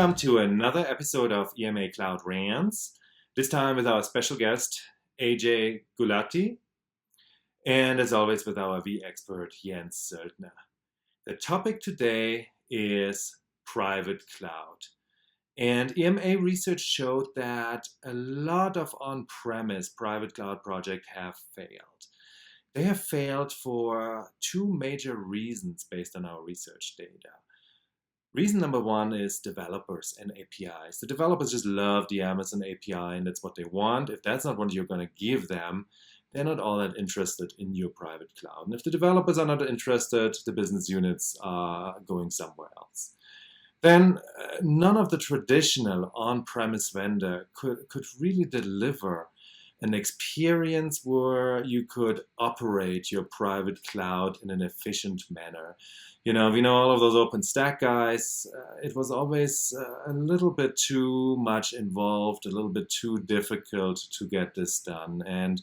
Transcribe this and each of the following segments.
Welcome to another episode of EMA Cloud Rants, this time with our special guest, Ajay Gulati, and as always with our vExpert, Jens Soeldner. The topic today is private cloud. And EMA research showed that a lot of on-premise private cloud projects have failed. They have failed for two major reasons based on our research data. Reason number one is developers and APIs. The developers just love the Amazon API and that's what they want. If that's not what you're going to give them, they're not all that interested in your private cloud. And if the developers are not interested, the business units are going somewhere else. Then none of the traditional on-premise vendor could really deliver an experience where you could operate your private cloud in an efficient manner. You know, we know all of those OpenStack guys. It was always a little bit too much involved, a little bit too difficult to get this done. And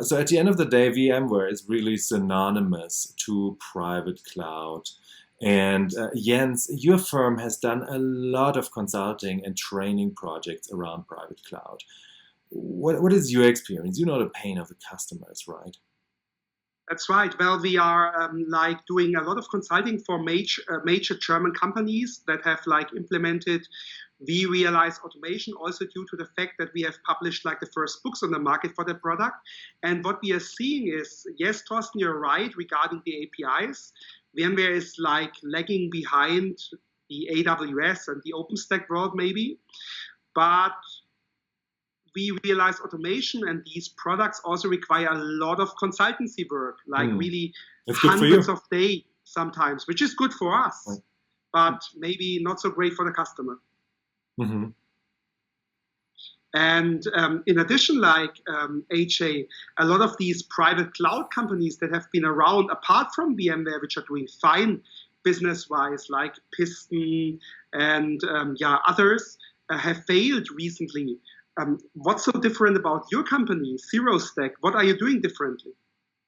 so at the end of the day, VMware is really synonymous to private cloud. And Jens, your firm has done a lot of consulting and training projects around private cloud. What is your experience? You know the pain of the customers, right? That's right. Well, we are doing a lot of consulting for major German companies that have implemented vRealize automation, also due to the fact that we have published the first books on the market for the product. And what we are seeing is, yes, Torsten, you're right regarding the APIs. VMware is lagging behind the AWS and the OpenStack world maybe, but vRealize automation and these products also require a lot of consultancy work, really hundreds of days sometimes, which is good for us, but maybe not so great for the customer. Mm-hmm. And in addition, Ajay, a lot of these private cloud companies that have been around apart from VMware, which are doing fine business-wise, like Piston and others, have failed recently. What's so different about your company, ZeroStack? What are you doing differently?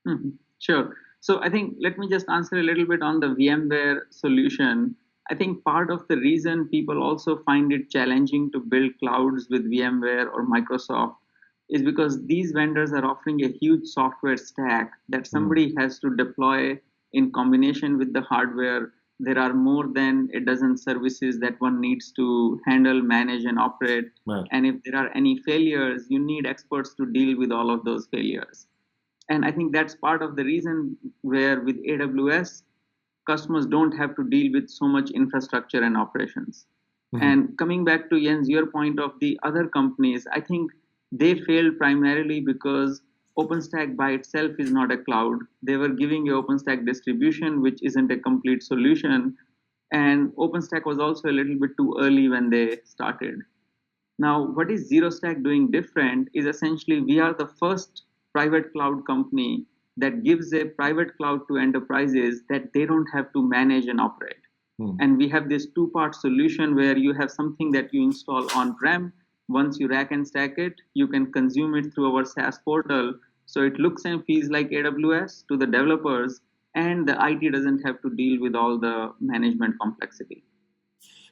Mm-hmm. Sure. So I think let me just answer a little bit on the VMware solution. I think part of the reason people also find it challenging to build clouds with VMware or Microsoft is because these vendors are offering a huge software stack that somebody has to deploy in combination with the hardware. There are more than a dozen services that one needs to handle, manage, and operate. Right. And if there are any failures, you need experts to deal with all of those failures. And I think that's part of the reason where with AWS, customers don't have to deal with so much infrastructure and operations. Mm-hmm. And coming back to Jens, your point of the other companies, I think they failed primarily because OpenStack by itself is not a cloud. They were giving a OpenStack distribution, which isn't a complete solution. And OpenStack was also a little bit too early when they started. Now, what is ZeroStack doing different is essentially we are the first private cloud company that gives a private cloud to enterprises that they don't have to manage and operate. And we have this two-part solution where you have something that you install on-prem. Once you rack and stack it, you can consume it through our SaaS portal. So it looks and feels like AWS to the developers, and the IT doesn't have to deal with all the management complexity.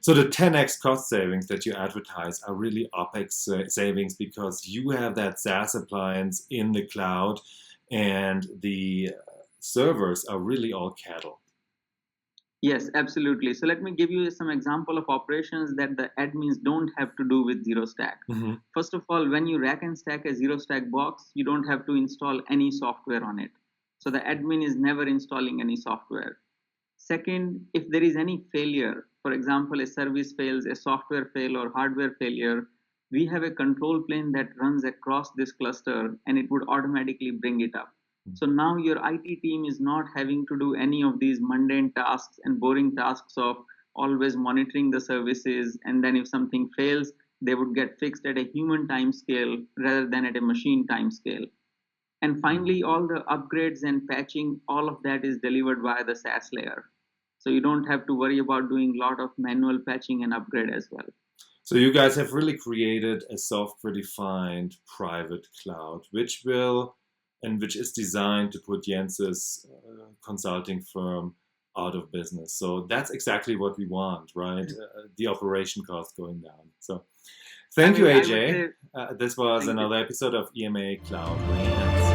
So the 10x cost savings that you advertise are really OpEx savings because you have that SaaS appliance in the cloud and the servers are really all cattle. Yes, absolutely. So let me give you some example of operations that the admins don't have to do with ZeroStack. Mm-hmm. First of all, when you rack and stack a ZeroStack box, you don't have to install any software on it. So the admin is never installing any software. Second, if there is any failure, for example, a service fails, a software fail, or hardware failure, we have a control plane that runs across this cluster and it would automatically bring it up. So now your IT team is not having to do any of these mundane tasks and boring tasks of always monitoring the services. And then if something fails, they would get fixed at a human time scale rather than at a machine time scale. And finally, all the upgrades and patching, all of that is delivered via the SaaS layer. So you don't have to worry about doing a lot of manual patching and upgrade as well. So you guys have really created a software-defined private cloud, which is designed to put Jens's consulting firm out of business. So that's exactly what we want, right? The operation cost going down. So thank you, AJ. This was another episode of EMA Cloud Rants.